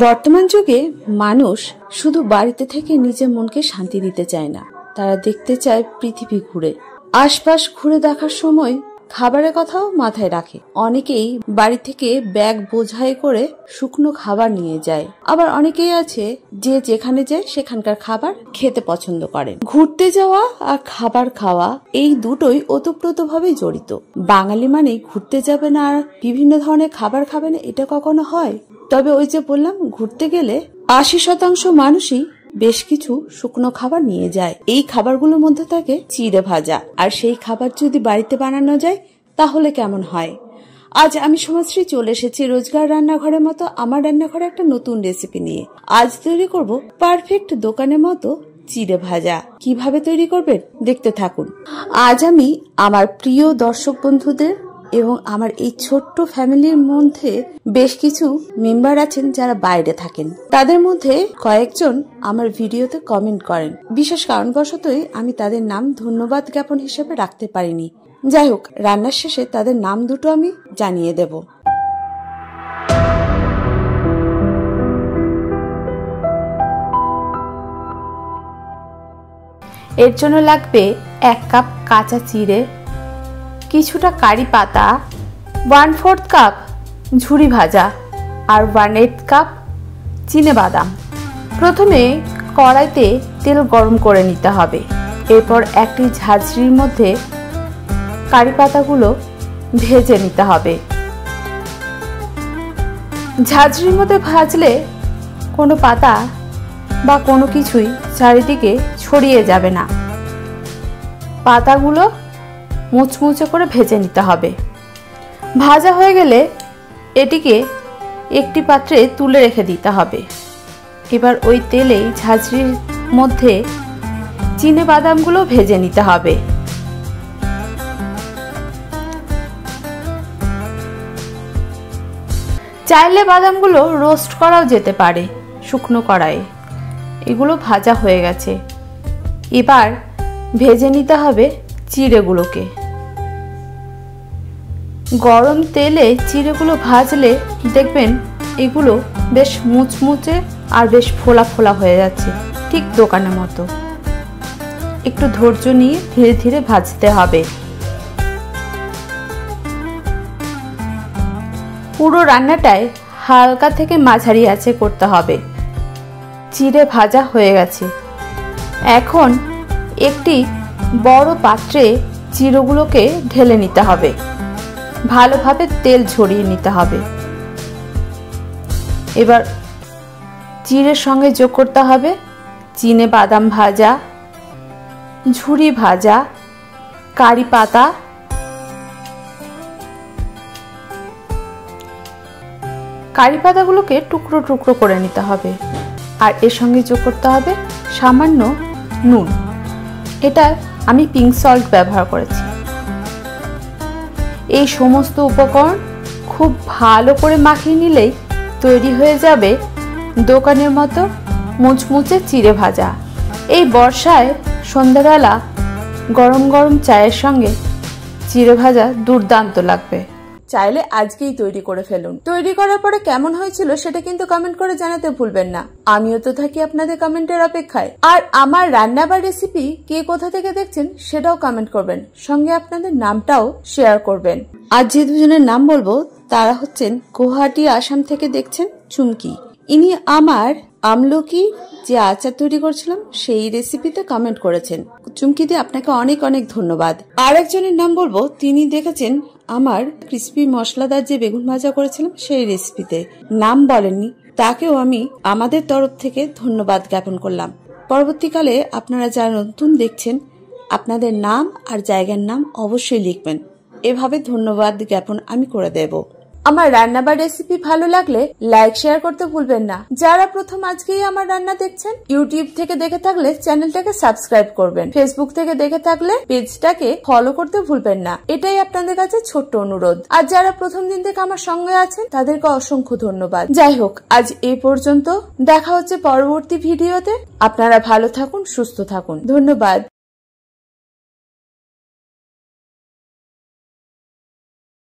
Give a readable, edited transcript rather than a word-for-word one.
বর্তমান যুগে মানুষ শুধু বাড়িতে থেকে নিজের মনকে শান্তি দিতে চায় না, তারা দেখতে চায় পৃথিবী ঘুরে। আশপাশ ঘুরে দেখার সময় খাবারের কথাও মাথায় রাখে। অনেকেই বাড়ি থেকে ব্যাগ বোঝাই করে শুকনো খাবার নিয়ে যায়, আবার অনেকেই আছে যে যেখানে যায় সেখানকার খাবার খেতে পছন্দ করেন। ঘুরতে যাওয়া আর খাবার খাওয়া এই দুটোই ওতপ্রোতভাবে জড়িত। বাঙালি মানেই ঘুরতে যাবে না আর বিভিন্ন ধরনের খাবার খাবে না, এটা কখনো হয়? তবে ওই যে বললাম, ঘুরতে গেলে ৮০% মানুষই বেশ কিছু শুকনো খাবার নিয়ে যায়। এই খাবারগুলোর মধ্যে থাকে চিড়ে ভাজা, আর সেই খাবার যদি বাড়িতে বানানো যায় তাহলে কেমন হয়। আজ আমি সমাজশ্রী চলে এসেছি রোজগার রান্নাঘরের মতো আমার রান্নাঘরে একটা নতুন রেসিপি নিয়ে। আজ তৈরি করব পারফেক্ট দোকানের মতো চিড়ে ভাজা। কিভাবে তৈরি করবেন দেখতে থাকুন। আজ আমি আমার প্রিয় দর্শক বন্ধুদের এবং আমার এই ছোট্ট ফ্যামিলির মধ্যে বেশ কিছু মেম্বার আছেন যারা বাইরে থাকেন, তাদের মধ্যে কয়েকজন আমার ভিডিওতে কমেন্ট করেন। বিশেষ কারণবশতই আমি তাদের নাম ধন্যবাদ জ্ঞাপন হিসেবে রাখতে পারিনি। যাই হোক, রান্নার শেষে তাদের নাম দুটো আমি জানিয়ে দেব। এর জন্য লাগবে 1 কাপ কাঁচা চিড়ে, কিছুটা কারি পাতা, 1/4 কাপ ঝুরি ভাজা আর 1/8 কাপ চিনে বাদাম। প্রথমে কড়াইতে তেল গরম করে নিতে হবে। এরপর একটি ঝাঁঝরির মধ্যে কারি পাতাগুলো ভেজে নিতে হবে। ঝাঁঝরির মধ্যে ভাজলে কোনো পাতা বা কোনো কিছুই চারিদিকে ছড়িয়ে যাবে না। পাতাগুলো মুচমুচে করে ভেজে নিতে হবে। ভাজা হয়ে গেলে এটিকে একটি পাত্রে তুলে রেখে দিতে হবে। এবার ওই তেলেই ঝাঁঝরির মধ্যে চিনে বাদামগুলো ভেজে নিতে হবে। চাইলে বাদামগুলো রোস্ট করাও যেতে পারে শুকনো কড়াইয়ে। এগুলো ভাজা হয়ে গেছে। এবার ভেজে নিতে হবে চিড়েগুলোকে। গরম তেলে চিড়েগুলো ভাজলে দেখবেন এগুলো বেশ মুচমুচে আর বেশ ফোলা ফোলা হয়ে যাচ্ছে, ঠিক দোকানের মতো। একটু ধৈর্য নিয়ে ধীরে ধীরে ভাজতে হবে। পুরো রান্নাটাই হালকা থেকে মাঝারি আঁচে করতে হবে। চিড়ে ভাজা হয়ে গেছে। এখন একটি বড় পাত্রে চিড়েগুলোকে ঢেলে নিতে হবে। ভালোভাবে তেল ঝরিয়ে নিতে হবে। এবার চিড়ের সঙ্গে যোগ করতে হবে চিনে বাদাম ভাজা, ঝুরি ভাজা, কারি পাতা, কারি পাতাগুলোকে টুকরো টুকরো করে নিতে হবে। আর এর সঙ্গে যোগ করতে হবে সামান্য নুন। এটা আমি পিঙ্ক সল্ট ব্যবহার করেছি। এই সমস্ত উপকরণ খুব ভালো করে মাখিয়ে নিলেই তৈরি হয়ে যাবে দোকানের মতো মুচমুচে চিড়ে ভাজা। এই বর্ষায় সন্ধ্যাবেলা গরম গরম চায়ের সঙ্গে চিড়ে ভাজা দুর্দান্ত লাগবে। চাইলে আজকেই তৈরি করে ফেলুন। তৈরি করার পরে কেমন হয়েছিল সেটা কিন্তু কমেন্ট করে জানাতে ভুলবেন না। আমিও তো থাকি আপনাদের কমেন্টের অপেক্ষায়। আর আমার রান্না বা রেসিপি কে কোথা থেকে দেখছেন সেটাও কমেন্ট করবেন, সঙ্গে আপনাদের নামটাও শেয়ার করবেন। আজ যে দুজনের নাম বলবো তারা হচ্ছেন গুয়াহাটি, আসাম থেকে দেখছেন চুমকি। ইনি আমার আমলকি যে আচার তৈরি করছিলাম সেই রেসিপিতে কমেন্ট করেছেন। চুমকি দি, আপনাকে অনেক অনেক ধন্যবাদ। আর একজনের নাম বলবো, তিনি দেখেছেন আমার ক্রিস্পি মশলাদার যে বেগুন ভাজা করেছিলাম সেই রেসিপিতে, নাম বলেননি, তাকেও আমি আমাদের তরফ থেকে ধন্যবাদ জ্ঞাপন করলাম। পরবর্তীকালে আপনারা যারা নতুন দেখছেন আপনাদের নাম আর জায়গার নাম অবশ্যই লিখবেন। এভাবে ধন্যবাদ জ্ঞাপন আমি করে দেব। আমার রান্না বা রেসিপি ভালো লাগলে লাইক শেয়ার করতে ভুলবেন না। যারা প্রথম আজকেই আমার রান্না দেখছেন, ইউটিউব থেকে দেখে থাকলে চ্যানেলটাকে সাবস্ক্রাইব করবেন। ফেসবুক থেকে দেখে থাকলে পেজটাকে ফলো করতে ভুলবেন না। এটাই আপনাদের কাছে ছোট্ট অনুরোধ। আর যারা প্রথম দিন থেকে আমার সঙ্গে আছেন তাদেরকে অসংখ্য ধন্যবাদ। যাই হোক, আজ এই পর্যন্ত। দেখা হচ্ছে পরবর্তী ভিডিওতে। আপনারা ভালো থাকুন, সুস্থ থাকুন। ধন্যবাদ।